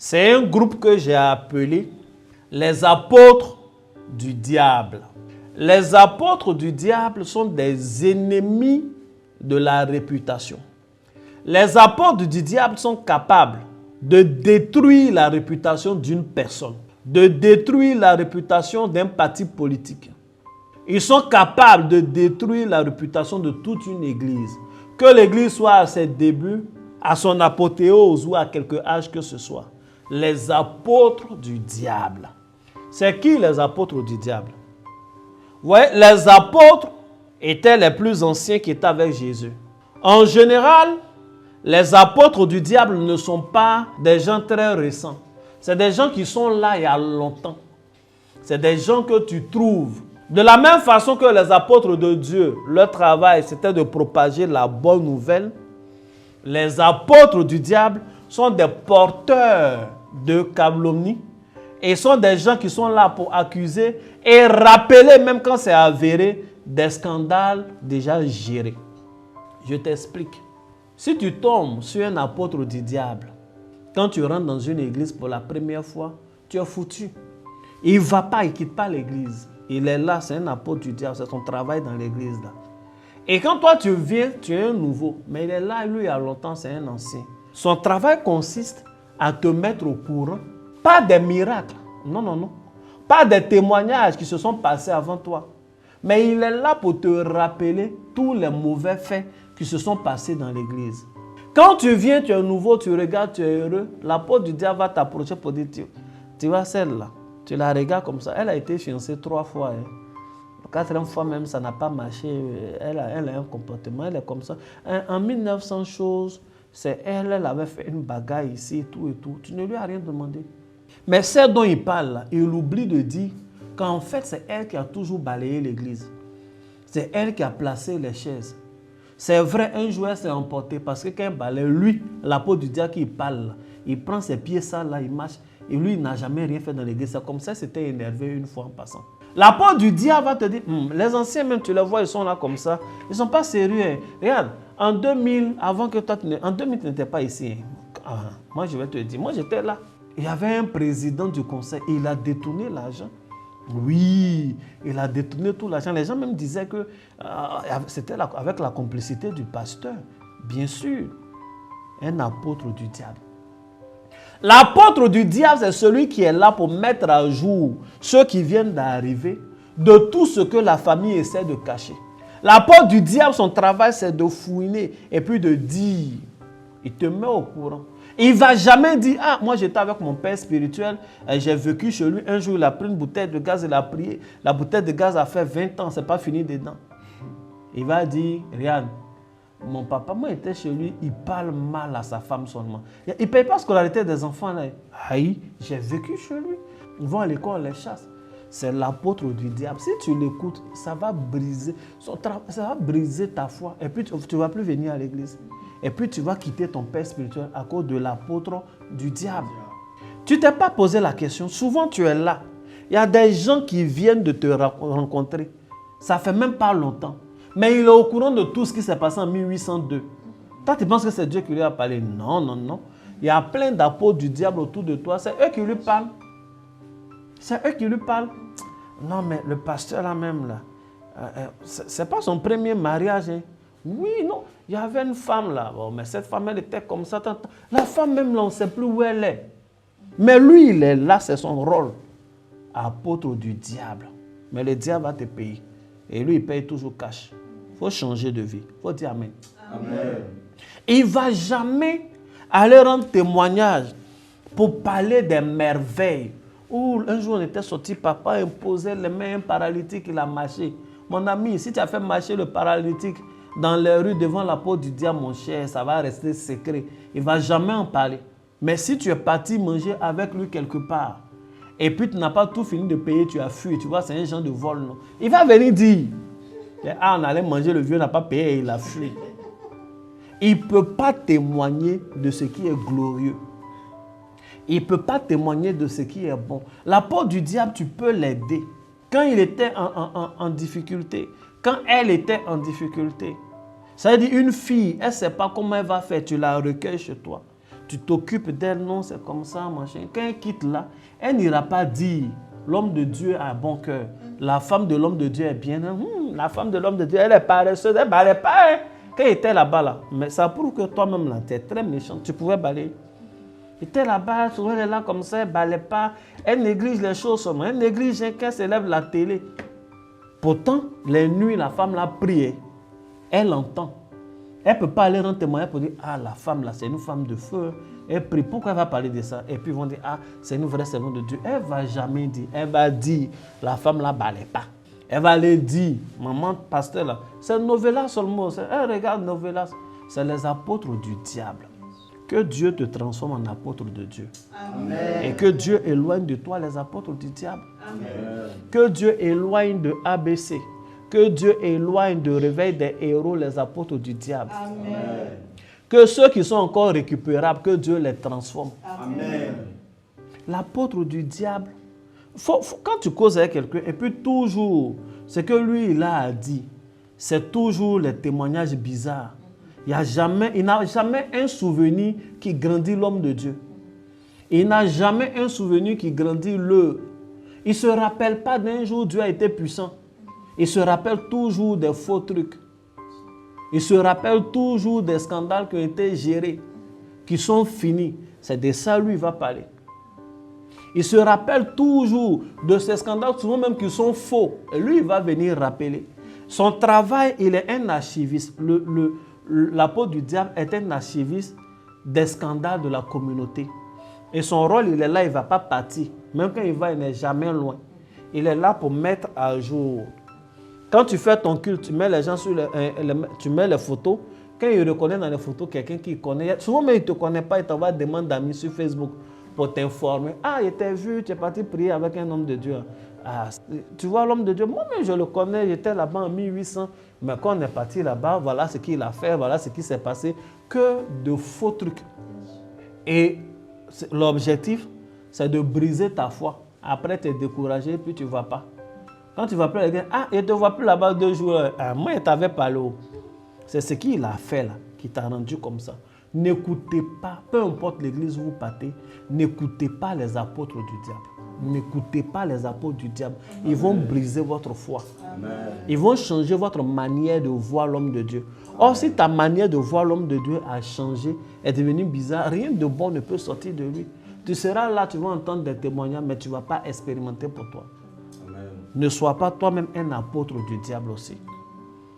C'est un groupe que j'ai appelé les apôtres du diable. Les apôtres du diable sont des ennemis de la réputation. Les apôtres du diable sont capables de détruire la réputation d'une personne, de détruire la réputation d'un parti politique. Ils sont capables de détruire la réputation de toute une église. Que l'église soit à ses débuts, à son apothéose ou à quelque âge que ce soit. Les apôtres du diable. C'est qui les apôtres du diable? Vous voyez, les apôtres étaient les plus anciens qui étaient avec Jésus. En général, les apôtres du diable ne sont pas des gens très récents. C'est des gens qui sont là il y a longtemps. C'est des gens que tu trouves. De la même façon que les apôtres de Dieu, leur travail, c'était de propager la bonne nouvelle, les apôtres du diable sont des porteurs de calomnie et sont des gens qui sont là pour accuser et rappeler, même quand c'est avéré, des scandales déjà gérés. Je t'explique. Si tu tombes sur un apôtre du diable, quand tu rentres dans une église pour la première fois, tu es foutu. Il ne va pas, il ne quitte pas l'église. Il est là, c'est un apôtre du diable, c'est son travail dans l'église là. Et quand toi tu viens, tu es un nouveau, mais il est là, lui, il y a longtemps, c'est un ancien. Son travail consiste à te mettre au courant, pas des miracles, non, non, non, pas des témoignages qui se sont passés avant toi, mais il est là pour te rappeler tous les mauvais faits qui se sont passés dans l'église. Quand tu viens, tu es nouveau, tu regardes, tu es heureux, l'apôtre du diable va t'approcher pour dire, tu vois celle-là, tu la regardes comme ça, elle a été fiancée 3 fois. Hein. La 4e fois même, ça n'a pas marché. Elle a un comportement, elle est comme ça. En 1900 choses, c'est elle avait fait une bagarre ici et tout. Tu ne lui as rien demandé. Mais celle dont il parle, là, il oublie de dire qu'en fait, c'est elle qui a toujours balayé l'église. C'est elle qui a placé les chaises. C'est vrai, un jour, elle s'est emportée parce que quand elle balaye, lui, l'apôtre du diable qui parle, là, il prend ses pieds sales, là, il marche. Et lui, il n'a jamais rien fait dans l'église. C'est comme ça, c'était énervé une fois en passant. L'apôtre du diable va te dire, les anciens même, tu les vois, ils sont là comme ça. Ils ne sont pas sérieux. Hein. Regarde, en 2000, avant que toi, en 2000, tu n'étais pas ici. Hein. Moi, je vais te dire, moi, j'étais là. Il y avait un président du conseil et il a détourné l'argent. Oui, il a détourné tout l'argent. Les gens même disaient que c'était avec la complicité du pasteur. Bien sûr, un apôtre du diable. L'apôtre du diable, c'est celui qui est là pour mettre à jour ceux qui viennent d'arriver de tout ce que la famille essaie de cacher. L'apôtre du diable, son travail, c'est de fouiner et puis de dire. Il te met au courant. Il ne va jamais dire, ah, moi j'étais avec mon père spirituel, j'ai vécu chez lui, un jour il a pris une bouteille de gaz, il a prié, la bouteille de gaz a fait 20 ans, c'est pas fini dedans. Il va dire, regarde, mon papa, moi j'étais chez lui, il parle mal à sa femme seulement. Il ne paye pas la scolarité des enfants. Là. Aïe, j'ai vécu chez lui. Ils vont à l'école, les chassent. C'est l'apôtre du diable. Si tu l'écoutes, ça va briser ta foi. Et puis tu ne vas plus venir à l'église. Et puis tu vas quitter ton père spirituel à cause de l'apôtre du diable. Tu ne t'es pas posé la question. Souvent tu es là. Il y a des gens qui viennent de te rencontrer. Ça ne fait même pas longtemps. Mais il est au courant de tout ce qui s'est passé en 1802. Toi, tu penses que c'est Dieu qui lui a parlé? Non, non, non. Il y a plein d'apôtres du diable autour de toi. C'est eux qui lui parlent. C'est eux qui lui parlent. Non, mais le pasteur là même, là, c'est pas son premier mariage. Hein. Oui, non. Il y avait une femme là. Bon, mais cette femme, elle était comme ça. La femme même là, on ne sait plus où elle est. Mais lui, il est là, c'est son rôle. Apôtre du diable. Mais le diable va te payer. Et lui, il paye toujours cash. Il faut changer de vie. Il faut dire Amen. Amen. Il ne va jamais aller rendre témoignage pour parler des merveilles. Où un jour, on était sorti, papa imposait les mains à un paralytique, il a marché. Mon ami, si tu as fait marcher le paralytique dans les rues devant la porte du diable, mon cher, ça va rester secret. Il ne va jamais en parler. Mais si tu es parti manger avec lui quelque part, et puis tu n'as pas tout fini de payer, tu as fui, tu vois, c'est un genre de vol, non? Il va venir dire, ah, on allait manger, le vieux n'a pas payé et il a fui. Il ne peut pas témoigner de ce qui est glorieux. Il ne peut pas témoigner de ce qui est bon. L'apôtre du diable, tu peux l'aider. Quand il était en difficulté, quand elle était en difficulté, ça veut dire une fille, elle ne sait pas comment elle va faire, tu la recueilles chez toi. tu t'occupes d'elle, non, c'est comme ça, machin. Quand elle quitte là, elle n'ira pas dire l'homme de Dieu a un bon cœur. La femme de l'homme de Dieu est bien. La femme de l'homme de Dieu, elle est paresseuse, elle ne balait pas. Hein. Quand elle était là-bas, là, mais ça prouve que toi-même, là, tu es très méchant. Tu pouvais balayer. Elle était là-bas, souvent elle est là comme ça, elle ne balait pas. Elle néglige les choses seulement. Elle néglige quand elle lève la télé. Pourtant, les nuits, la femme l'a prié. Elle entend. Elle ne peut pas aller rendre témoignage pour dire, ah, la femme là, c'est une femme de feu. Elle prie, pourquoi elle va parler de ça? Et puis ils vont dire, ah, c'est une vraie servante de Dieu. Elle ne va jamais dire, elle va dire, la femme là, balait pas. Elle va aller dire, maman, pasteur là, c'est Novelas seulement. Elle regarde Novelas. C'est les apôtres du diable. Que Dieu te transforme en apôtre de Dieu. Amen. Et que Dieu éloigne de toi les apôtres du diable. Amen. Que Dieu éloigne de ABC. Que Dieu éloigne de réveil des héros les apôtres du diable. Amen. Que ceux qui sont encore récupérables, que Dieu les transforme. Amen. L'apôtre du diable, quand tu causes avec quelqu'un, et puis toujours, ce que lui il a dit, c'est toujours les témoignages bizarres. Il n'a jamais un souvenir qui grandit l'homme de Dieu. Il n'a jamais un souvenir qui grandit le. Il ne se rappelle pas d'un jour où Dieu a été puissant. Il se rappelle toujours des faux trucs. Il se rappelle toujours des scandales qui ont été gérés, qui sont finis. C'est de ça lui il va parler. Il se rappelle toujours de ces scandales, souvent même qui sont faux. Et lui, il va venir rappeler. Son travail, il est un archiviste. L'apôtre du diable est un archiviste des scandales de la communauté. Et son rôle, il est là, il ne va pas partir. Même quand il va, il n'est jamais loin. Il est là pour mettre à jour. Quand tu fais ton culte, tu mets les gens sur tu mets les photos. Quand il reconnaît dans les photos quelqu'un qui connaît, souvent même il ne te connaît pas, il t'envoie des demandes d'amis sur Facebook pour t'informer. Ah, il t'a vu, tu es parti prier avec un homme de Dieu. Ah, tu vois l'homme de Dieu, moi-même je le connais, j'étais là-bas en 1800. Mais quand on est parti là-bas, voilà ce qu'il a fait, voilà ce qui s'est passé. Que de faux trucs. Et l'objectif, c'est de briser ta foi. Après, tu es découragé, puis tu ne vas pas. Quand tu vas plus, les gars, ah, il ne te voit plus là-bas 2 jours. Ah, moi, il t'avait parlé. C'est ce qu'il a fait là, qui t'a rendu comme ça. N'écoutez pas, peu importe l'église où vous partez, n'écoutez pas les apôtres du diable. N'écoutez pas les apôtres du diable. Ils vont briser votre foi. Amen. Ils vont changer votre manière de voir l'homme de Dieu. Or, si ta manière de voir l'homme de Dieu a changé, est devenue bizarre, rien de bon ne peut sortir de lui. Tu seras là, tu vas entendre des témoignages, mais tu ne vas pas expérimenter pour toi. Amen. Ne sois pas toi-même un apôtre du diable aussi.